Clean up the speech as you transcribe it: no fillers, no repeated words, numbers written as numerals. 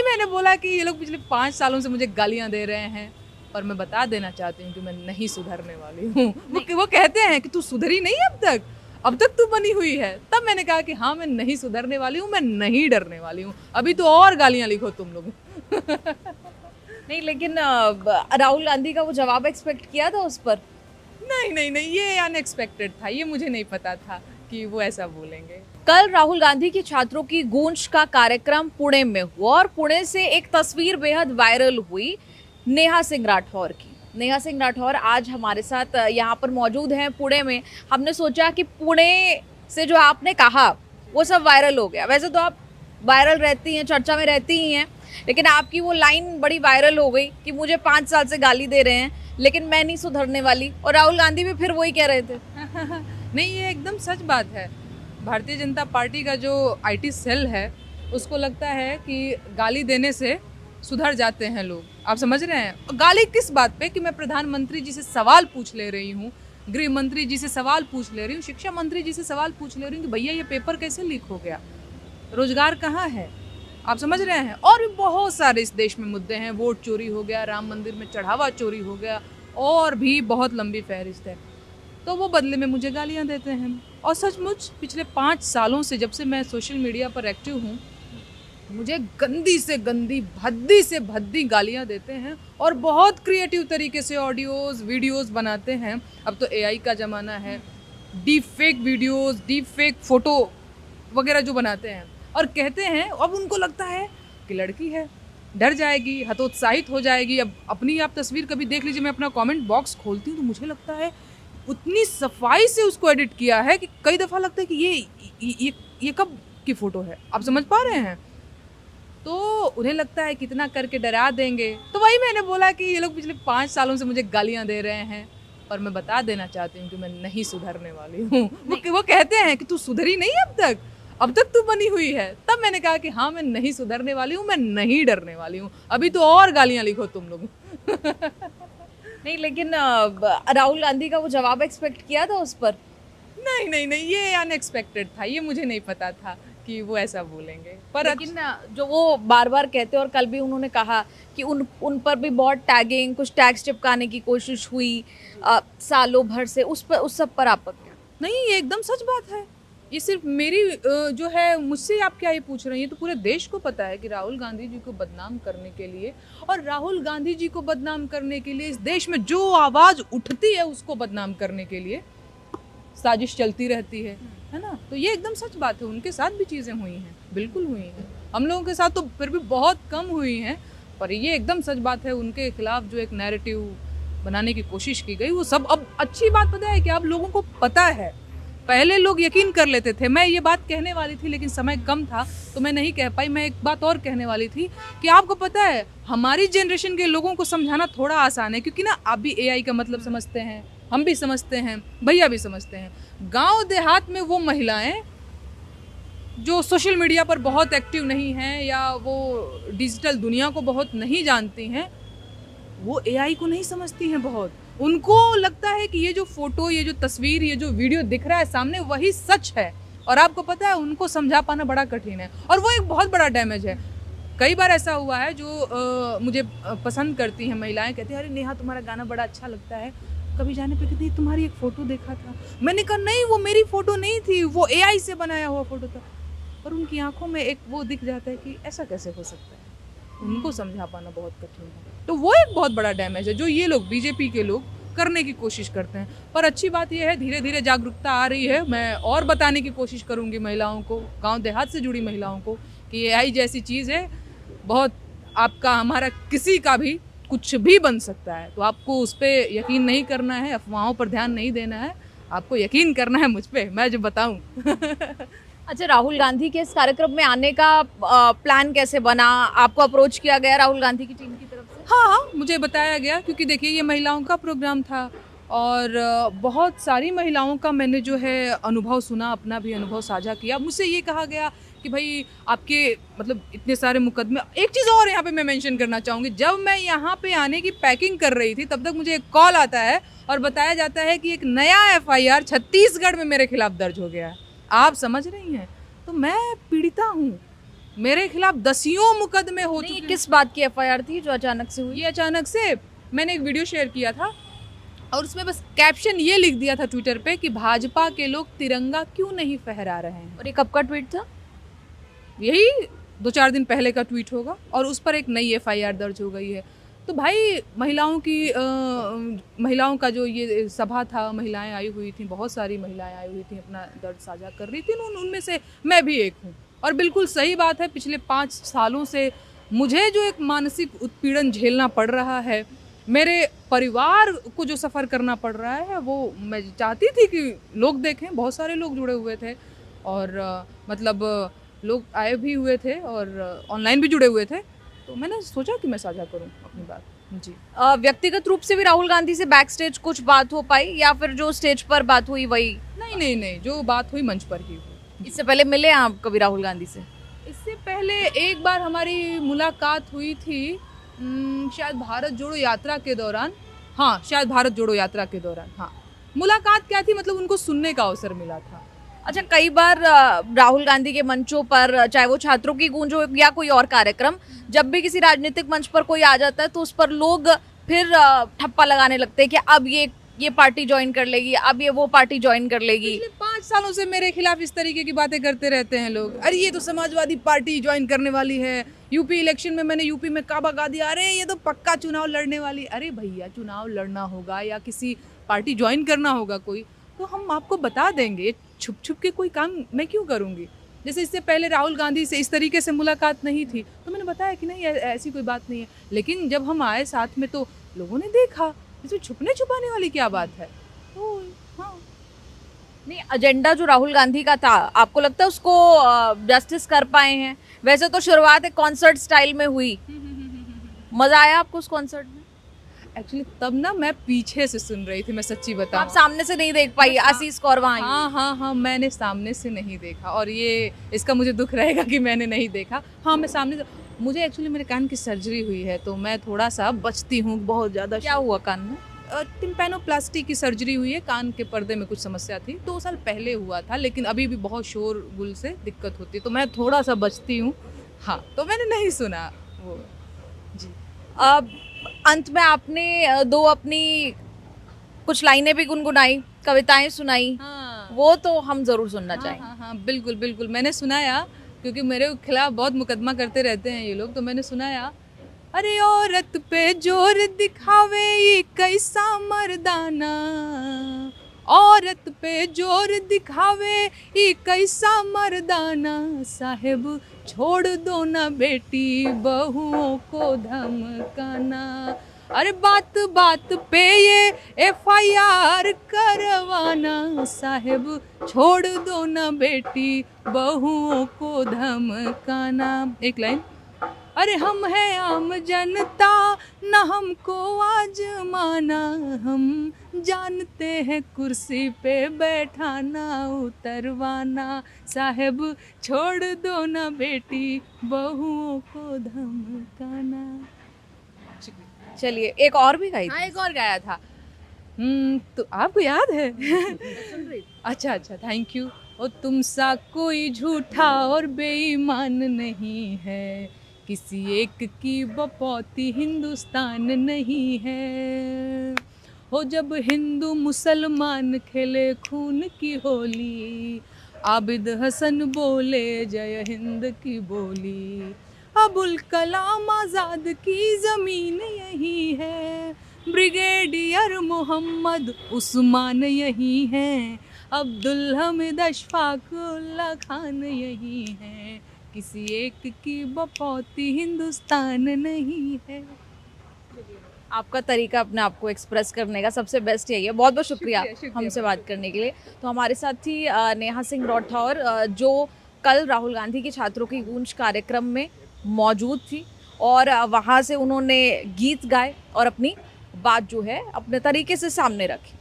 वही मैंने बोला कि ये लोग पिछले 5 सालों से मुझे गालियां दे रहे हैं, और मैं बता देना चाहती हूँ कि मैं नहीं सुधरने वाली हूँ। वो कहते हैं कि तू सुधरी नहीं अब तक तू बनी हुई है। तब मैंने कहा कि हाँ, मैं नहीं सुधरने वाली हूँ, मैं नहीं डरने वाली हूँ। अभी तो और गालियां लिखो तुम लोग। नहीं, लेकिन राहुल गांधी का वो जवाब एक्सपेक्ट किया था उस पर? नहीं नहीं नहीं, ये अनएक्सपेक्टेड था, ये मुझे नहीं पता था कि वो ऐसा बोलेंगे। कल राहुल गांधी के छात्रों की गूंज का कार्यक्रम पुणे में हुआ और पुणे से एक तस्वीर बेहद वायरल हुई नेहा सिंह राठौर की। नेहा सिंह राठौर आज हमारे साथ यहाँ पर मौजूद हैं पुणे में। हमने सोचा कि पुणे से जो आपने कहा वो सब वायरल हो गया। वैसे तो आप वायरल रहती हैं, चर्चा में रहती ही हैं, लेकिन आपकी वो लाइन बड़ी वायरल हो गई कि मुझे 5 साल से गाली दे रहे हैं लेकिन मैं नहीं सुधरने वाली, और राहुल गांधी भी फिर वही कह रहे थे। नहीं, ये एकदम सच बात है। भारतीय जनता पार्टी का जो आईटी सेल है, उसको लगता है कि गाली देने से सुधर जाते हैं लोग। आप समझ रहे हैं? गाली किस बात पे कि मैं प्रधानमंत्री जी से सवाल पूछ ले रही हूँ, गृह मंत्री जी से सवाल पूछ ले रही हूँ, शिक्षा मंत्री जी से सवाल पूछ ले रही हूँ कि भैया ये पेपर कैसे लीक हो गया, रोजगार कहाँ है। आप समझ रहे हैं? और भी बहुत सारे इस देश में मुद्दे हैं। वोट चोरी हो गया, राम मंदिर में चढ़ावा चोरी हो गया, और भी बहुत लंबी फहरिस्त है। तो वो बदले में मुझे गालियां देते हैं। और सचमुच पिछले 5 सालों से, जब से मैं सोशल मीडिया पर एक्टिव हूँ, मुझे गंदी से गंदी, भद्दी से भद्दी गालियां देते हैं, और बहुत क्रिएटिव तरीके से ऑडियोज वीडियोस बनाते हैं। अब तो एआई का ज़माना है, deep fake videos, deep fake photo वगैरह जो बनाते हैं, और कहते हैं, अब उनको लगता है कि लड़की है, डर जाएगी, हतोत्साहित हो जाएगी। अब अपनी आप तस्वीर कभी देख लीजिए, मैं अपना कमेंट बॉक्स खोलती हूँ तो मुझे लगता है उतनी सफाई से उसको एडिट किया है कि कई दफ़ा लगता है कि ये कब की फ़ोटो है। आप समझ पा रहे हैं? तो उन्हें लगता है कितना करके डरा देंगे। तो वही मैंने बोला कि ये लोग पिछले 5 सालों से मुझे गालियां दे रहे हैं, और मैं बता देना चाहती हूँ कि मैं नहीं सुधरने वाली हूँ। वो कहते हैं कि तू सुधरी नहीं अब तक तू बनी हुई है। तब मैंने कहा कि हाँ, मैं नहीं सुधरने वाली हूँ, मैं नहीं डरने वाली हूँ। अभी तो और गालियां लिखो तुम लोग। नहीं, लेकिन राहुल गांधी का वो जवाब एक्सपेक्ट किया था उस पर? नहीं नहीं नहीं, ये अनएक्सपेक्टेड था, ये मुझे नहीं पता था कि वो ऐसा बोलेंगे। पर लेकिन जो वो बार बार कहते हैं, और कल भी उन्होंने कहा कि उन पर भी बहुत टैगिंग, कुछ टैग्स चिपकाने की कोशिश हुई सालों भर से, उस सब पर आपका क्या? नहीं, ये एकदम सच बात है। ये सिर्फ मेरी जो है, मुझसे आप क्या ये पूछ रही हैं? तो पूरे देश को पता है कि राहुल गांधी जी को बदनाम करने के लिए, और राहुल गांधी जी को बदनाम करने के लिए इस देश में जो आवाज़ उठती है उसको बदनाम करने के लिए साजिश चलती रहती है ना? तो ये एकदम सच बात है। उनके साथ भी चीज़ें हुई हैं, बिल्कुल हुई हैं। हम लोगों के साथ तो फिर भी बहुत कम हुई हैं, पर ये एकदम सच बात है। उनके खिलाफ जो एक नैरेटिव बनाने की कोशिश की गई, वो सब, अब अच्छी बात पता है कि अब लोगों को पता है। पहले लोग यकीन कर लेते थे। मैं ये बात कहने वाली थी, लेकिन समय कम था तो मैं नहीं कह पाई। मैं एक बात और कहने वाली थी कि आपको पता है, हमारी जनरेशन के लोगों को समझाना थोड़ा आसान है, क्योंकि ना आप भी एआई का मतलब समझते हैं, हम भी समझते हैं, भैया भी समझते हैं। गांव देहात में वो महिलाएं जो सोशल मीडिया पर बहुत एक्टिव नहीं हैं, या वो डिजिटल दुनिया को बहुत नहीं जानती हैं, वो एआई को नहीं समझती हैं बहुत। उनको लगता है कि ये जो फोटो, ये जो तस्वीर, ये जो वीडियो दिख रहा है सामने, वही सच है। और आपको पता है, उनको समझा पाना बड़ा कठिन है, और वो एक बहुत बड़ा डैमेज है। कई बार ऐसा हुआ है, जो मुझे पसंद करती हैं महिलाएं, कहती हैं अरे नेहा, तुम्हारा गाना बड़ा अच्छा लगता है। कभी जाने पे कहती है तुम्हारी एक फ़ोटो देखा था। मैंने कहा नहीं, वो मेरी फ़ोटो नहीं थी, वो एआई से बनाया हुआ फ़ोटो था। पर उनकी आंखों में एक वो दिख जाता है कि ऐसा कैसे हो सकता है। उनको समझा पाना बहुत कठिन है। तो वो एक बहुत बड़ा डैमेज है जो ये लोग, बीजेपी के लोग, करने की कोशिश करते हैं। पर अच्छी बात यह है, धीरे धीरे जागरूकता आ रही है। मैं और बताने की कोशिश करूँगी महिलाओं को, गांव देहात से जुड़ी महिलाओं को, कि एआई जैसी चीज़ है, बहुत आपका, हमारा, किसी का भी कुछ भी बन सकता है। तो आपको उस पर यकीन नहीं करना है, अफवाहों पर ध्यान नहीं देना है, आपको यकीन करना है मुझ पर, मैं जो बताऊँ। अच्छा, राहुल गांधी के इस कार्यक्रम में आने का प्लान कैसे बना? आपको अप्रोच किया गया राहुल गांधी की टीम की तरफ से? हाँ, मुझे बताया गया, क्योंकि देखिए ये महिलाओं का प्रोग्राम था, और बहुत सारी महिलाओं का मैंने जो है अनुभव सुना, अपना भी अनुभव साझा किया। मुझसे ये कहा गया कि भाई आपके मतलब इतने सारे मुकदमे। एक चीज़ और यहाँ पे मैं मेंशन करना चाहूँगी, जब मैं यहाँ पे आने की पैकिंग कर रही थी, तब तक मुझे एक कॉल आता है और बताया जाता है कि एक नया एफआईआर छत्तीसगढ़ में मेरे खिलाफ दर्ज हो गया है। आप समझ रही हैं? तो मैं पीड़िता हूँ, मेरे खिलाफ दसियों मुकदमे हो नहीं, चुके हैं। किस बात की एफआईआर थी जो अचानक से हुई? ये अचानक से मैंने एक वीडियो शेयर किया था और उसमें बस कैप्शन ये लिख दिया था ट्विटर पे कि भाजपा के लोग तिरंगा क्यों नहीं फहरा रहे हैं। और ये कब का ट्वीट था? यही 2-4 दिन पहले का ट्वीट होगा और उस पर एक नई एफआईआर दर्ज हो गई है। तो भाई महिलाओं का जो ये सभा था, महिलाएं आई हुई थी, बहुत सारी महिलाएं आई हुई थी, अपना दर्द साझा कर रही थी। उनमें से मैं भी एक हूँ और बिल्कुल सही बात है, पिछले 5 सालों से मुझे जो एक मानसिक उत्पीड़न झेलना पड़ रहा है, मेरे परिवार को जो सफ़र करना पड़ रहा है, वो मैं चाहती थी कि लोग देखें। बहुत सारे लोग जुड़े हुए थे और मतलब लोग आए भी हुए थे और ऑनलाइन भी जुड़े हुए थे, तो मैंने सोचा कि मैं साझा करूं अपनी बात। जी। व्यक्तिगत रूप से भी राहुल गांधी से बैक स्टेज कुछ बात हो पाई या फिर जो स्टेज पर बात हुई वही? नहीं, जो बात हुई मंच पर ही हुई। इससे पहले मिले आप कभी राहुल गांधी से? इससे पहले एक बार हमारी मुलाकात हुई थी, शायद भारत जोड़ो यात्रा के दौरान। हाँ, शायद भारत जोड़ो यात्रा के दौरान। हाँ, मुलाकात क्या थी, मतलब उनको सुनने का अवसर मिला था। अच्छा, कई बार राहुल गांधी के मंचों पर, चाहे वो छात्रों की गूंज हो या कोई और कार्यक्रम, जब भी किसी राजनीतिक मंच पर कोई आ जाता है तो उस पर लोग फिर ठप्पा लगाने लगते हैं कि अब ये पार्टी ज्वाइन कर लेगी, अब ये वो पार्टी ज्वाइन कर लेगी। पिछले 5 सालों से मेरे खिलाफ इस तरीके की बातें करते रहते हैं लोग। अरे ये तो समाजवादी पार्टी ज्वाइन करने वाली है, यूपी इलेक्शन में मैंने यूपी में काबा गा दिया, अरे ये तो पक्का चुनाव लड़ने वाली। अरे भैया, चुनाव लड़ना होगा या किसी पार्टी ज्वाइन करना होगा कोई, तो हम आपको बता देंगे। छुप छुप के कोई काम मैं क्यों करूँगी? जैसे इससे पहले राहुल गांधी से इस तरीके से मुलाकात नहीं थी, तो मैंने बताया कि नहीं, ऐसी कोई बात नहीं है। लेकिन जब हम आए साथ में तो लोगों ने देखा, इसमें छुपने छुपाने वाली क्या बात है? तो हाँ, नहीं, एजेंडा जो राहुल गांधी का था, आपको लगता है उसको जस्टिस कर पाए हैं? वैसे तो शुरुआत एक कॉन्सर्ट स्टाइल में हुई, मजा आया आपको उस कॉन्सर्ट में? एक्चुअली तब ना मैं पीछे से सुन रही थी, मैं सच्ची आप बताऊं। सामने से नहीं देख पाई आशीष कौर वहाँ आई? हाँ, मैंने सामने से नहीं देखा और ये इसका मुझे दुख रहेगा कि मैंने नहीं देखा। हाँ, मैं सामने से, मुझे एक्चुअली मेरे कान की सर्जरी हुई है तो मैं थोड़ा सा बचती हूँ बहुत ज़्यादा। क्या हुआ कान में? टिम्पैनोप्लास्टी की सर्जरी हुई है, कान के पर्दे में कुछ समस्या थी। 2 साल पहले हुआ था, लेकिन अभी भी बहुत शोरगुल से दिक्कत होती है, तो मैं थोड़ा सा बचती हूँ। हाँ, तो मैंने नहीं सुना वो। जी। अब अंत में आपने दो अपनी कुछ लाइनें भी गुनगुनाई, कविताएं सुनाई, हाँ, वो तो हम जरूर सुनना चाहेंगे। हाँ, बिल्कुल मैंने सुनाया, क्योंकि मेरे खिलाफ बहुत मुकदमा करते रहते हैं ये लोग, तो मैंने सुनाया। अरे औरत पे जोर दिखावे ये कैसा मर्दाना, औरत पे जोर दिखावे ये कैसा मर्दाना, साहेब छोड़ दो ना बेटी बहुओं को धमकाना। अरे बात बात पे ये एफआईआर करवाना, साहेब छोड़ दो ना बेटी बहुओं को धमकाना। एक लाइन, अरे हम हैं आम जनता न हमको आजमाना, हम जानते हैं कुर्सी पे बैठाना उतरवाना, साहेब छोड़ दो ना बेटी बहुओं को धमकाना। चलिए, एक और भी गाई थी। हाँ, एक और गाया था। तो आपको याद है? अच्छा, थैंक यू। और तुम सा कोई झूठा और बेईमान नहीं है, किसी एक की बपौती हिंदुस्तान नहीं है। हो जब हिंदू मुसलमान खेले खून की होली, आबिद हसन बोले जय हिंद की बोली, अबुल कलाम आज़ाद की ज़मीन यही है, ब्रिगेडियर मोहम्मद उस्मान यही हैं, अब्दुल हमीद अशफाक उल्ला खान यही हैं, किसी एक की बपौती हिंदुस्तान नहीं है। आपका तरीका अपने आप को एक्सप्रेस करने का सबसे बेस्ट यही है। बहुत बहुत शुक्रिया शुक्रिया हमसे बात करने के लिए। तो हमारे साथ थी नेहा सिंह राठौर, जो कल राहुल गांधी के छात्रों की गूंज कार्यक्रम में मौजूद थी और वहाँ से उन्होंने गीत गाए और अपनी बात जो है अपने तरीके से सामने रखी।